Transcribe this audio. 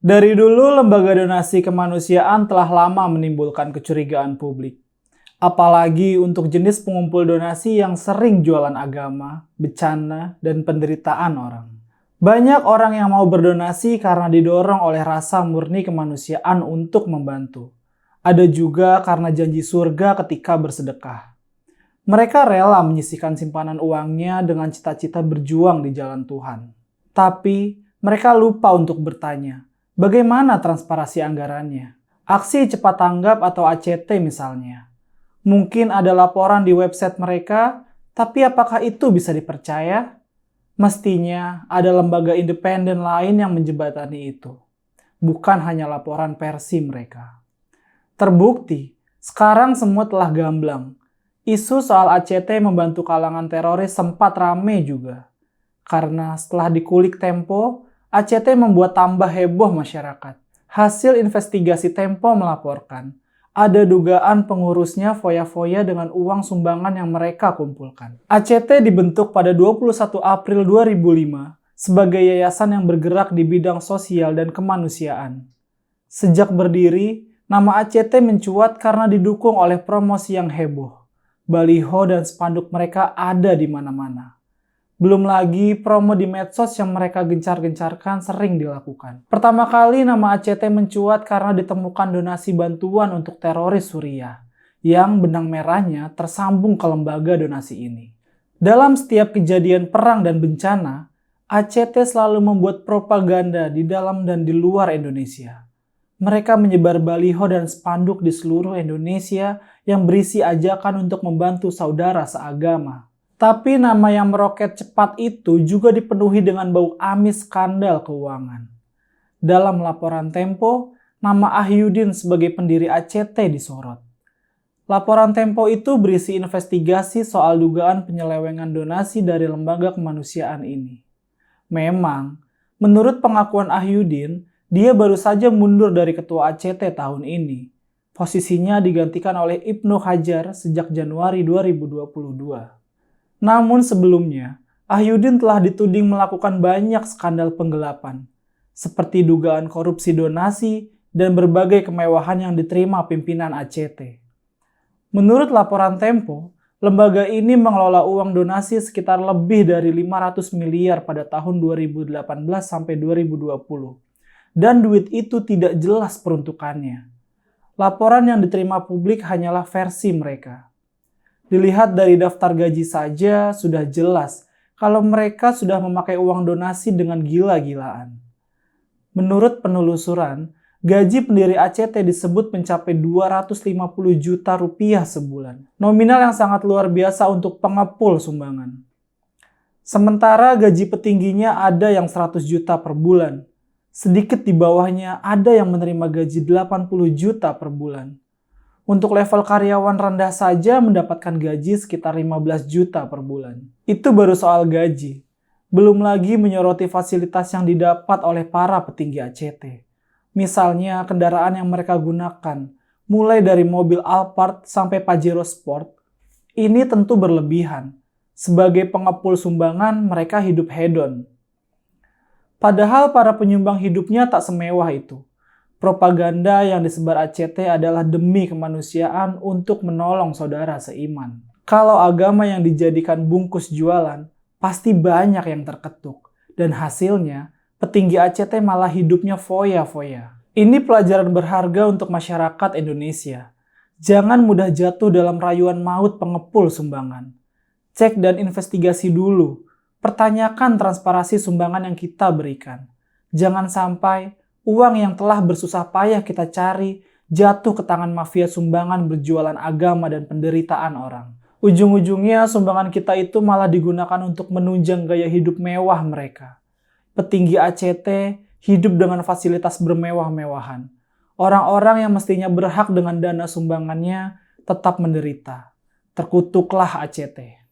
Dari dulu, lembaga donasi kemanusiaan telah lama menimbulkan kecurigaan publik. Apalagi untuk jenis pengumpul donasi yang sering jualan agama, bencana, dan penderitaan orang. Banyak orang yang mau berdonasi karena didorong oleh rasa murni kemanusiaan untuk membantu. Ada juga karena janji surga ketika bersedekah. Mereka rela menyisihkan simpanan uangnya dengan cita-cita berjuang di jalan Tuhan. Tapi, mereka lupa untuk bertanya, bagaimana transparansi anggarannya? Aksi cepat tanggap atau ACT misalnya. Mungkin ada laporan di website mereka, tapi apakah itu bisa dipercaya? Mestinya ada lembaga independen lain yang menjembatani itu. Bukan hanya laporan versi mereka. Terbukti, sekarang semua telah gamblang. Isu soal ACT membantu kalangan teroris sempat rame juga. Karena setelah dikulik Tempo, ACT membuat tambah heboh masyarakat. Hasil investigasi Tempo melaporkan, ada dugaan pengurusnya foya-foya dengan uang sumbangan yang mereka kumpulkan. ACT dibentuk pada 21 April 2005 sebagai yayasan yang bergerak di bidang sosial dan kemanusiaan. Sejak berdiri, nama ACT mencuat karena didukung oleh promosi yang heboh. Baliho dan spanduk mereka ada di mana-mana. Belum lagi promo di medsos yang mereka gencar-gencarkan sering dilakukan. Pertama kali nama ACT mencuat karena ditemukan donasi bantuan untuk teroris Suriah, yang benang merahnya tersambung ke lembaga donasi ini. Dalam setiap kejadian perang dan bencana, ACT selalu membuat propaganda di dalam dan di luar Indonesia. Mereka menyebar baliho dan spanduk di seluruh Indonesia yang berisi ajakan untuk membantu saudara seagama. Tapi nama yang meroket cepat itu juga dipenuhi dengan bau amis skandal keuangan. Dalam laporan Tempo, nama Ahyudin sebagai pendiri ACT disorot. Laporan Tempo itu berisi investigasi soal dugaan penyelewengan donasi dari lembaga kemanusiaan ini. Memang, menurut pengakuan Ahyudin, dia baru saja mundur dari ketua ACT tahun ini. Posisinya digantikan oleh Ibnu Hajar sejak Januari 2022. Namun sebelumnya, Ahyudin telah dituding melakukan banyak skandal penggelapan, seperti dugaan korupsi donasi dan berbagai kemewahan yang diterima pimpinan ACT. Menurut laporan Tempo, lembaga ini mengelola uang donasi sekitar lebih dari 500 miliar pada tahun 2018 sampai 2020. Dan duit itu tidak jelas peruntukannya. Laporan yang diterima publik hanyalah versi mereka. Dilihat dari daftar gaji saja sudah jelas kalau mereka sudah memakai uang donasi dengan gila-gilaan. Menurut penelusuran, gaji pendiri ACT disebut mencapai 250 juta rupiah sebulan. Nominal yang sangat luar biasa untuk pengepul sumbangan. Sementara gaji petingginya ada yang 100 juta per bulan. Sedikit di bawahnya ada yang menerima gaji 80 juta per bulan. Untuk level karyawan rendah saja mendapatkan gaji sekitar 15 juta per bulan. Itu baru soal gaji. Belum lagi menyoroti fasilitas yang didapat oleh para petinggi ACT. Misalnya kendaraan yang mereka gunakan, mulai dari mobil Alphard sampai Pajero Sport. Ini tentu berlebihan. Sebagai pengepul sumbangan, mereka hidup hedon. Padahal para penyumbang hidupnya tak semewah itu. Propaganda yang disebar ACT adalah demi kemanusiaan untuk menolong saudara seiman. Kalau agama yang dijadikan bungkus jualan, pasti banyak yang terketuk. Dan hasilnya, petinggi ACT malah hidupnya foya-foya. Ini pelajaran berharga untuk masyarakat Indonesia. Jangan mudah jatuh dalam rayuan maut pengepul sumbangan. Cek dan investigasi dulu. Pertanyakan transparansi sumbangan yang kita berikan. Jangan sampai uang yang telah bersusah payah kita cari jatuh ke tangan mafia sumbangan berjualan agama dan penderitaan orang. Ujung-ujungnya sumbangan kita itu malah digunakan untuk menunjang gaya hidup mewah mereka. Petinggi ACT hidup dengan fasilitas bermewah-mewahan. Orang-orang yang mestinya berhak dengan dana sumbangannya tetap menderita. Terkutuklah ACT.